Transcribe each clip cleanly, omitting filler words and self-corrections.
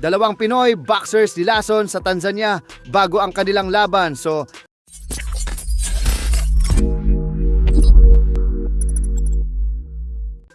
Dalawang Pinoy boxers nilason sa Tanzania bago ang kanilang laban. So,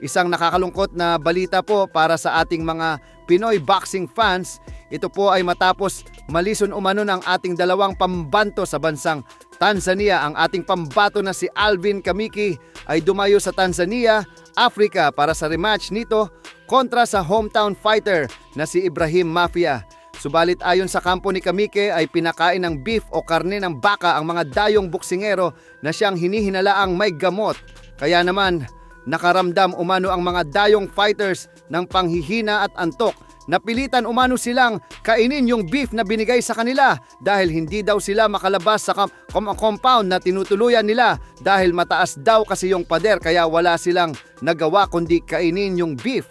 isang nakakalungkot na balita po para sa ating mga Pinoy boxing fans. Ito po ay matapos malison umano ng ating dalawang pambanto sa bansang Tanzania. Ang ating pambato na si Alvin Kamiki ay dumayo sa Tanzania, Africa para sa rematch nito kontra sa hometown fighter na si Ibrahim Mafia. Subalit ayon sa kampo ni Kamiki ay pinakain ng beef o karne ng baka ang mga dayong boksingero na siyang hinihinalaang may gamot. Kaya naman nakaramdam umano ang mga dayong fighters ng panghihina at antok. Napilitan umano silang kainin yung beef na binigay sa kanila dahil hindi daw sila makalabas sa compound na tinutuluyan nila dahil mataas daw kasi yung pader kaya wala silang nagawa kundi kainin yung beef.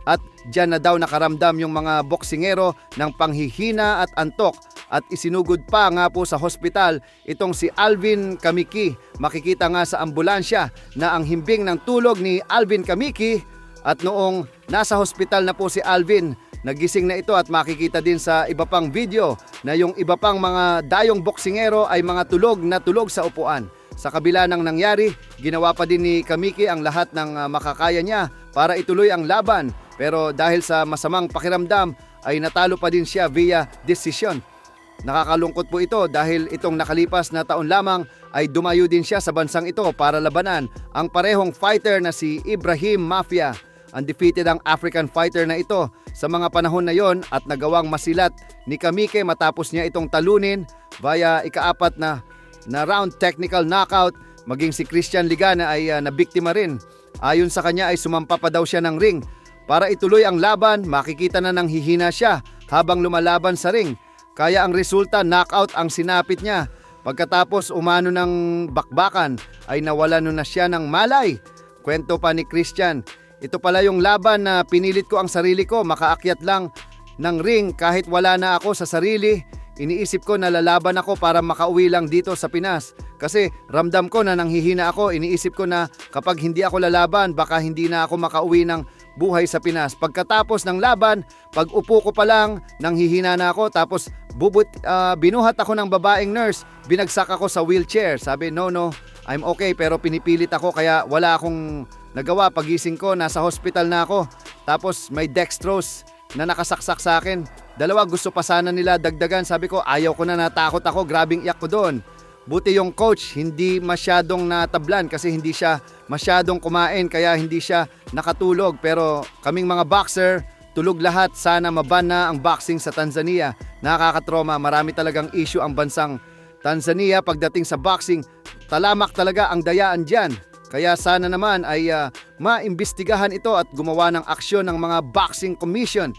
At dyan na daw nakaramdam yung mga boksingero ng panghihina at antok at isinugod pa nga po sa hospital itong si Alvin Kamiki. Makikita nga sa ambulansya na ang himbing ng tulog ni Alvin Kamiki at noong nasa hospital na po si Alvin, nagising na ito at makikita din sa iba pang video na yung iba pang mga dayong boksingero ay mga tulog na tulog sa upuan. Sa kabila ng nangyari, ginawa pa din ni Kamiki ang lahat ng makakaya niya para ituloy ang laban. Pero dahil sa masamang pakiramdam ay natalo pa din siya via decision. Nakakalungkot po ito dahil itong nakalipas na taon lamang ay dumayo din siya sa bansang ito para labanan ang parehong fighter na si Ibrahim Mafia. Undefeated ang African fighter na ito sa mga panahon na yon at nagawang masilat ni Kamiki matapos niya itong talunin via ikaapat na round technical knockout. Maging si Christian Ligana ay nabiktima rin. Ayon sa kanya ay sumampa pa daw siya ng ring. Para ituloy ang laban, makikita na nang hihina siya habang lumalaban sa ring. Kaya ang resulta, knockout ang sinapit niya. Pagkatapos umano ng bakbakan ay nawalan na siya ng malay. Kwento pa ni Christian, ito pala yung laban na pinilit ko ang sarili ko, makaakyat lang ng ring kahit wala na ako sa sarili. Iniisip ko na lalaban ako para makauwi lang dito sa Pinas. Kasi ramdam ko na nanghihina ako, iniisip ko na kapag hindi ako lalaban, baka hindi na ako makauwi ng buhay sa Pinas. Pagkatapos ng laban, pag upo ko pa lang, nanghihina na ako. Tapos binuhat ako ng babaeng nurse, binagsak ako sa wheelchair. Sabi, no, I'm okay, pero pinipilit ako kaya wala akong nagawa. Pagising ko, nasa hospital na ako. Tapos may dextrose na nakasaksak sa akin. Dalawa, gusto pa sana nila dagdagan. Sabi ko, ayaw ko na, natakot ako, grabing iyak ko doon. Buti yung coach hindi masyadong natablan kasi hindi siya masyadong kumain kaya hindi siya nakatulog. Pero kaming mga boxer, tulog lahat. Sana maban na ang boxing sa Tanzania. Nakakatroma, marami talagang issue ang bansang Tanzania pagdating sa boxing. Talamak talaga ang dayaan dyan. Kaya sana naman ay maimbestigahan ito at gumawa ng aksyon ng mga boxing commission